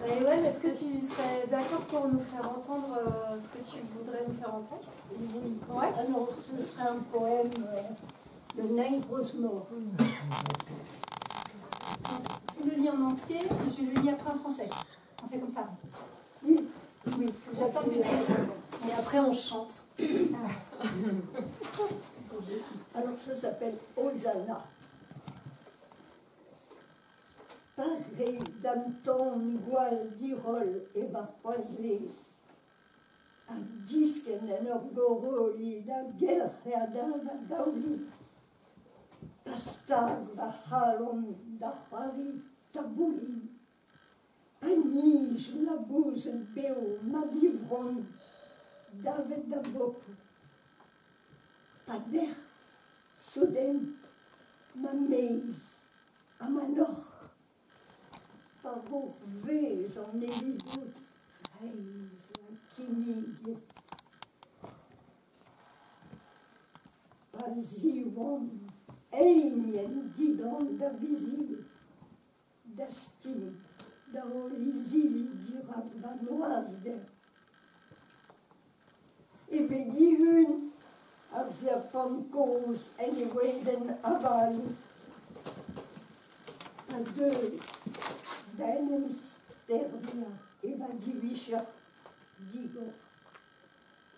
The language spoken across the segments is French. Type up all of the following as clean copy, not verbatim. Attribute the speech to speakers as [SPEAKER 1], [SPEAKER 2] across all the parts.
[SPEAKER 1] Maëlle, est-ce que tu serais d'accord pour nous faire entendre ce que tu voudrais nous faire entendre?
[SPEAKER 2] Oui.
[SPEAKER 1] Ouais.
[SPEAKER 2] Alors, ce serait un poème de Neil Rosemore.
[SPEAKER 1] Tu le lis en entier, je le lis après en français. On fait comme ça.
[SPEAKER 2] Oui.
[SPEAKER 1] Oui, j'attends que tu et après on chante.
[SPEAKER 2] Alors, ça s'appelle Hosanna. Pare d'Anton Gualdirol et Barroislis. A disken en orgoroli da guerra va dauli. Pastag va halon da hari tabuli. Anij la bouse beo ma divron David da bopu. Pader souden ma meiz a manoch. Par vez en élidut reiz la kinig. Pas-y-won einien didon da visil. Dastin da olizili dira vanoise. Et begihun ar serpankos anyways en aval. A deus deinem stervia evadivischer digo.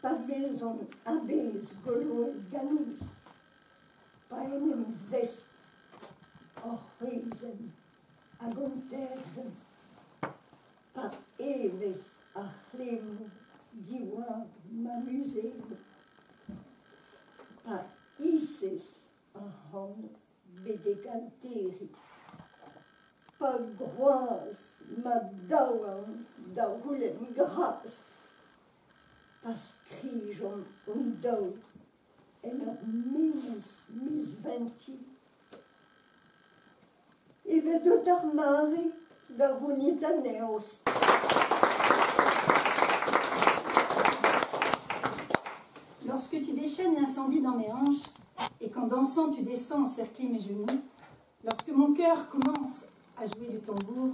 [SPEAKER 2] Pavezon abes golo ganis. Paenem vest orhuisen agontesen. Pa eves achlem diwa m'amuser. Pa ises ahon bedeganteri. Pa groaz ma daouan da roulen gras. Pa skrijon daou en ur mis venti. Eve de dar mare da rounit a neost.
[SPEAKER 3] Lorsque tu déchaînes l'incendie dans mes hanches, et qu'en dansant tu descends encercler mes genoux, lorsque mon cœur commence à jouer du tambour,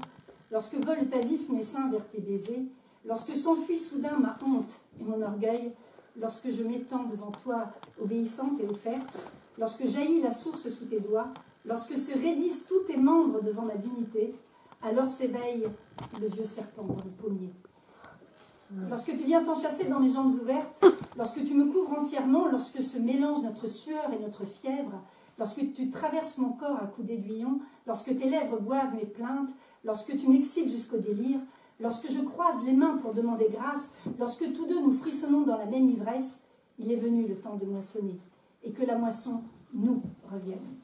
[SPEAKER 3] lorsque volent à vif mes seins vers tes baisers, lorsque s'enfuit soudain ma honte et mon orgueil, lorsque je m'étends devant toi obéissante et offerte, lorsque jaillit la source sous tes doigts, lorsque se raidissent tous tes membres devant ma dignité, alors s'éveille le vieux serpent dans le pommier. Lorsque tu viens t'enchasser dans mes jambes ouvertes, lorsque tu me couvres entièrement, lorsque se mélangent notre sueur et notre fièvre, lorsque tu traverses mon corps à coups d'aiguillon, lorsque tes lèvres boivent mes plaintes, lorsque tu m'excites jusqu'au délire, lorsque je croise les mains pour demander grâce, lorsque tous deux nous frissonnons dans la même ivresse, il est venu le temps de moissonner et que la moisson nous revienne.